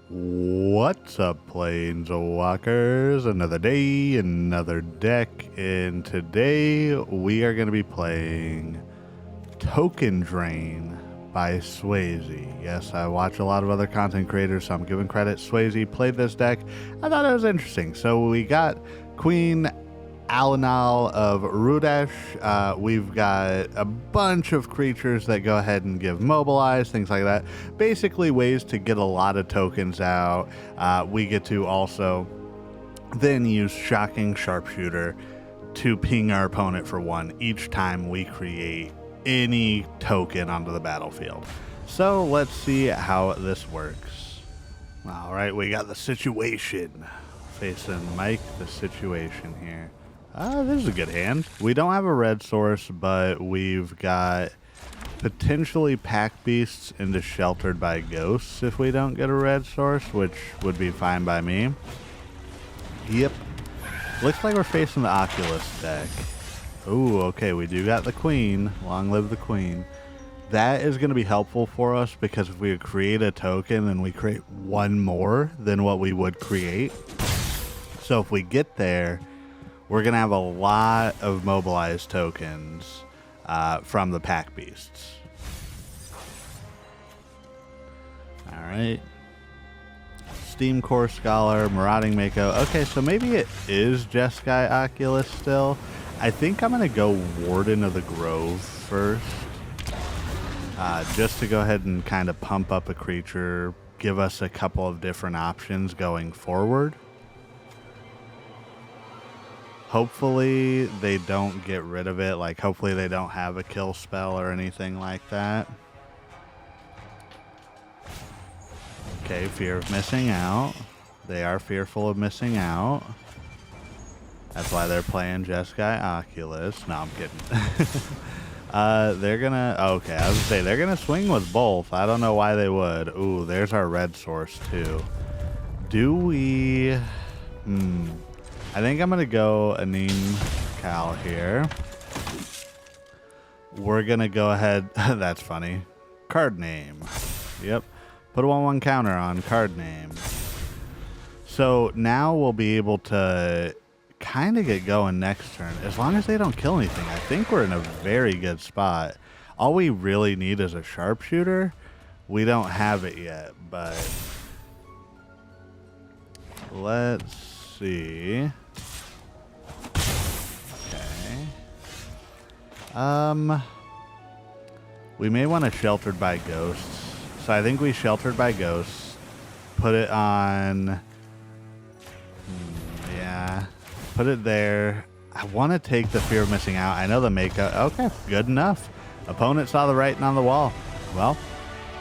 What's up, Planeswalkers? Another day, another deck, and today we are going to be playing Token Drain by Swayze. Yes, I watch a lot of other content creators, so I'm giving credit. Swayze played this deck. I thought it was interesting. So we got Queen Allenal of Ruadach. We've got a bunch of creatures that go ahead and give mobilize, things like that. Basically ways to get a lot of tokens out. We get to also then use Shocking Sharpshooter to ping our opponent for 1 each time we create any token onto the battlefield. So let's see how this works. All right, we got the situation. Facing Mike, the situation here. This is a good hand. We don't have a red source, but we've got potentially Packbeasts into Sheltered by Ghosts if we don't get a red source, which would be fine by me. Yep. Looks like we're facing the Oculus deck. Ooh, okay, we do got the Queen. Long live the Queen. That is going to be helpful for us because if we create a token, then we create 1 more than what we would create. So if we get there, we're going to have a lot of mobilized tokens from the Packbeasts. Alright. Steam Core Scholar, Marauding Mako. Okay, so maybe it is Jeskai Oculus still. I think I'm going to go Warden of the Grove first. Just to go ahead and kind of pump up a creature, give us a couple of different options going forward. Hopefully they don't get rid of it. Like, hopefully they don't have a kill spell or anything like that. Okay, fear of missing out. They are fearful of missing out. That's why they're playing Jeskai Oculus. No, I'm kidding. They're gonna... Okay, I was gonna say, they're gonna swing with both. I don't know why they would. Ooh, there's our red source, too. Do we... I think I'm going to go Anim Cal here. We're going to go ahead. That's funny. Card name. Yep. Put a 1/1 counter on card name. So now we'll be able to kind of get going next turn. As long as they don't kill anything, I think we're in a very good spot. All we really need is a sharpshooter. We don't have it yet, but let's see. We may want to Sheltered by Ghosts. So I think we Sheltered by Ghosts. Put it on... yeah. Put it there. I want to take the fear of missing out. I know the Mako. Okay, good enough. Opponent saw the writing on the wall. Well,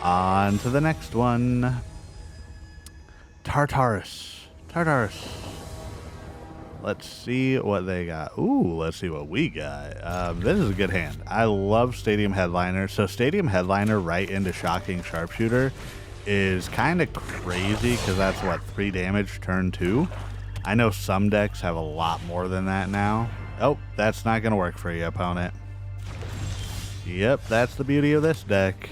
on to the next one. Tartarus. Let's see what they got. Ooh, let's see what we got. This is a good hand. I love Stadium Headliner. So Stadium Headliner right into Shocking Sharpshooter is kind of crazy because that's, what, 3 damage turn 2? I know some decks have a lot more than that now. Oh, that's not going to work for you, opponent. Yep, that's the beauty of this deck.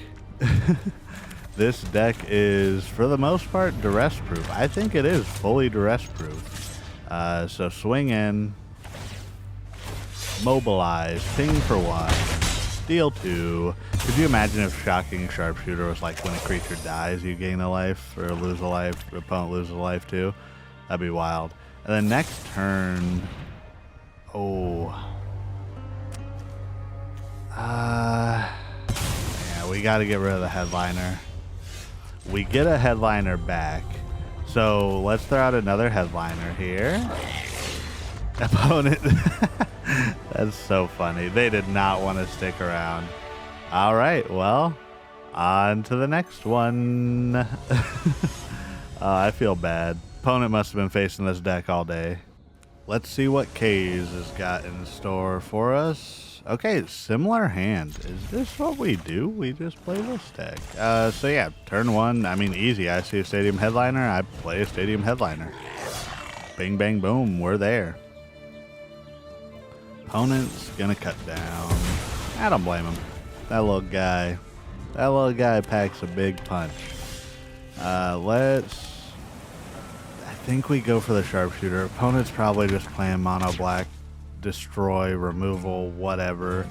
This deck is, for the most part, duress proof. I think it is fully duress proof. So swing in, mobilize, ping for 1, steal 2. Could you imagine if Shocking Sharpshooter was like when a creature dies, you gain a life or lose a life, your opponent loses a life too? That'd be wild. And then next turn, yeah, we got to get rid of the Headliner. We get a Headliner back. So let's throw out another Headliner here. Opponent. That's so funny. They did not want to stick around. All right, well, on to the next one. I feel bad. Opponent must have been facing this deck all day. Let's see what K's has got in store for us. Okay, similar hand. Is this what we do? We just play this deck. So yeah, turn 1. I mean, easy. I see a Stadium Headliner. I play a Stadium Headliner. Bing, bang, boom. We're there. Opponent's gonna cut down. I don't blame him. That little guy packs a big punch. Let's think we go for the Sharpshooter. Opponent's probably just playing mono black, destroy, removal, whatever.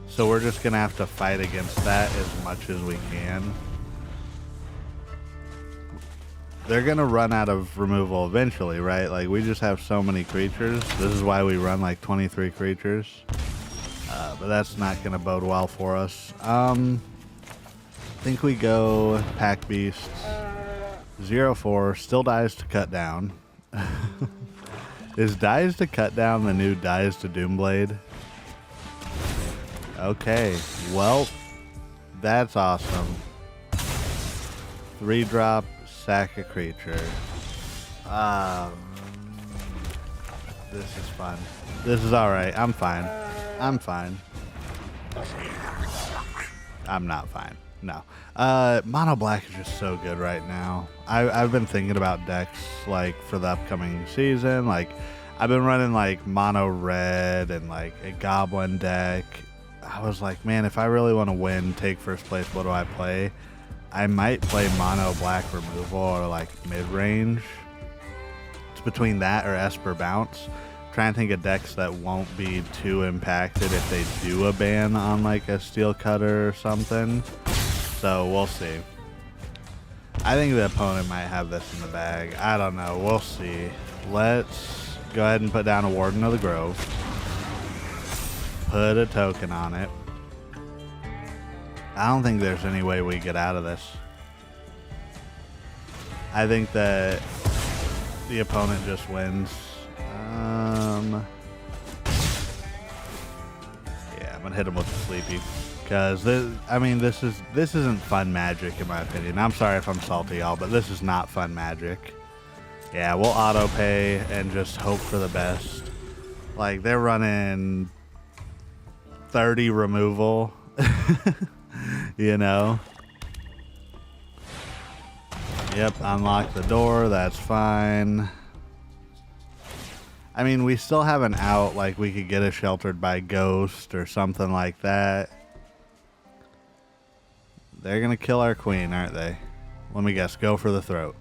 So we're just going to have to fight against that as much as we can. They're going to run out of removal eventually, right? Like, we just have so many creatures. This is why we run like 23 creatures. But that's not going to bode well for us. I think we go Packbeasts. 0-4, still dies to cut down. Is dies to cut down the new dies to Doomblade? Okay, well, that's awesome. 3-drop, sack a creature. This is fun. This is alright. I'm fine. I'm fine. I'm not fine. No. Mono black is just so good right now. I've been thinking about decks like for the upcoming season. Like I've been running like mono red and like a goblin deck. I was like, man, if I really want to win, take first place, what do I play? I might play mono black removal or like mid range. It's between that or Esper bounce. Trying to think of decks that won't be too impacted if they do a ban on like a steel cutter or something. So we'll see. I think the opponent might have this in the bag. I don't know. We'll see. Let's go ahead and put down a Warden of the Grove. Put a token on it. I don't think there's any way we get out of this. I think that the opponent just wins. Yeah, I'm gonna hit him with the Sleepy. Because this isn't fun Magic in my opinion. I'm sorry if I'm salty, y'all, but this is not fun Magic. Yeah, we'll auto pay and just hope for the best. Like they're running 30 removal, you know. Yep, unlock the door. That's fine. I mean, we still have an out. Like we could get a Sheltered by Ghost or something like that. They're going to kill our queen, aren't they? Let me guess. Go for the throat.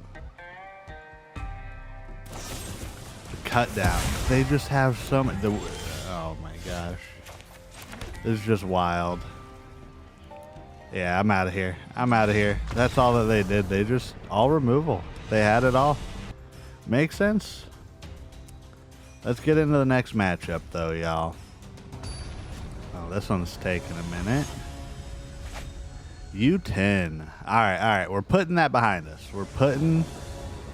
The cut down. They just have so much. Oh my gosh. This is just wild. Yeah, I'm out of here. I'm out of here. That's all that they did. They just all removal. They had it all. Makes sense. Let's get into the next matchup, though, y'all. Oh, this one's taking a minute. U10. All right. We're putting that behind us. We're putting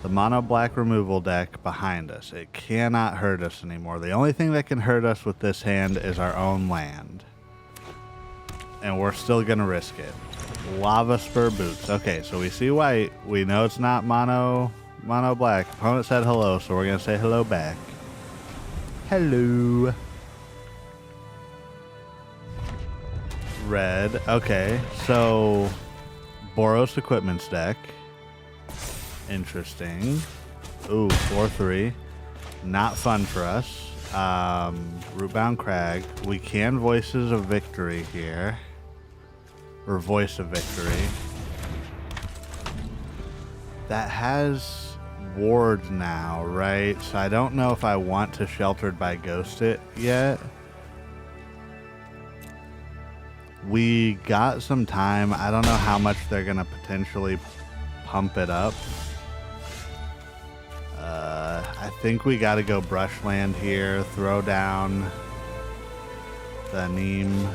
the mono black removal deck behind us. It cannot hurt us anymore. The only thing that can hurt us with this hand is our own land. And we're still going to risk it. Lava Spur Boots. Okay, so we see white. We know it's not mono black. Opponent said hello, so we're going to say hello back. Hello. Red. Okay, so Boros Equipment's deck. Interesting. Ooh, 4-3. Not fun for us. Rootbound Crag. We can Voices of Victory here. Or Voice of Victory. That has wards now, right? So I don't know if I want to Sheltered by Ghost it yet. We got some time. I don't know how much they're going to potentially pump it up. I think we got to go Brushland here. Throw down the Anim.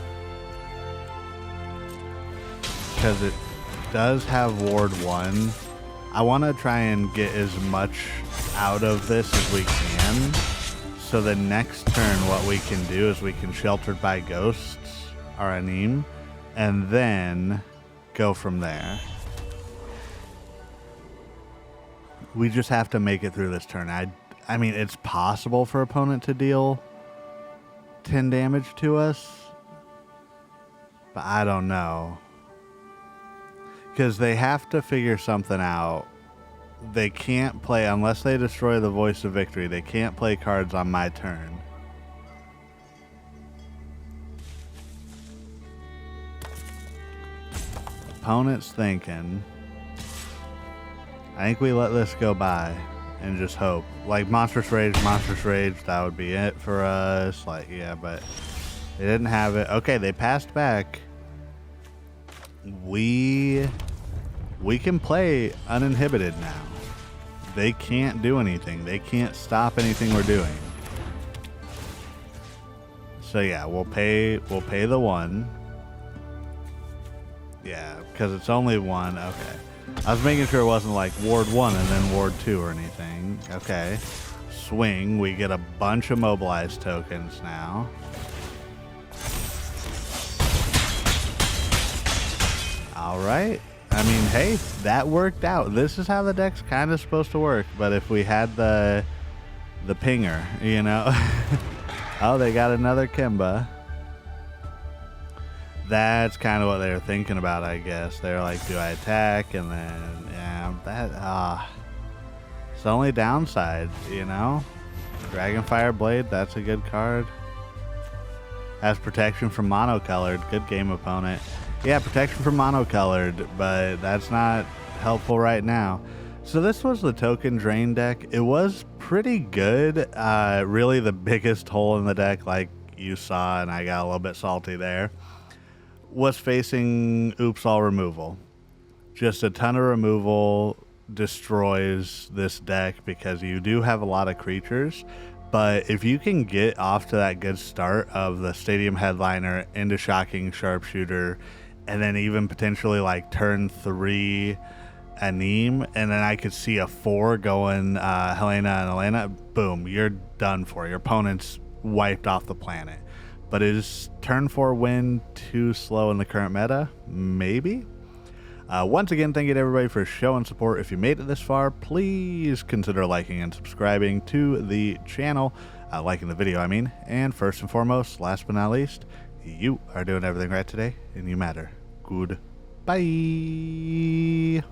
Because it does have Ward 1. I want to try and get as much out of this as we can. So the next turn, what we can do is we can Sheltered by Ghosts our Anim, and then go from there. We just have to make it through this turn. I mean, it's possible for opponent to deal 10 damage to us, but I don't know. Because they have to figure something out. They can't play, unless they destroy the Voice of Victory, they can't play cards on my turn. Opponent's thinking. I think we let this go by. and just hope. Like Monstrous Rage, that would be it for us. Like, yeah, but they didn't have it. Okay, they passed back. We can play uninhibited now. They can't do anything. They can't stop anything we're doing. So yeah, we'll pay the 1. Yeah, because it's only 1. Okay. I was making sure it wasn't like Ward 1 and then Ward 2 or anything. Okay. Swing. We get a bunch of mobilized tokens now. All right. I mean, hey, that worked out. This is how the deck's kind of supposed to work. But if we had the pinger, you know. Oh, they got another Kimba. That's kind of what they were thinking about, I guess. They're like, do I attack? And then, yeah, it's the only downside, you know? Dragonfire Blade, that's a good card. Has protection from monocolored. Good game, opponent. Yeah, protection from monocolored, but that's not helpful right now. So this was the token drain deck. It was pretty good. Really the biggest hole in the deck, like you saw, and I got a little bit salty there, was facing Oops All Removal. Just a ton of removal destroys this deck because you do have a lot of creatures. But if you can get off to that good start of the Stadium Headliner into Shocking Sharpshooter, and then even potentially like turn 3 Anim, and then I could see a 4 going Halana and Alena, boom, you're done for. Your opponent's wiped off the planet. But is turn 4 win too slow in the current meta? Maybe. Once again, thank you to everybody for showing support. If you made it this far, please consider liking and subscribing to the channel. Liking the video, I mean. And first and foremost, last but not least, you are doing everything right today, and you matter. Goodbye.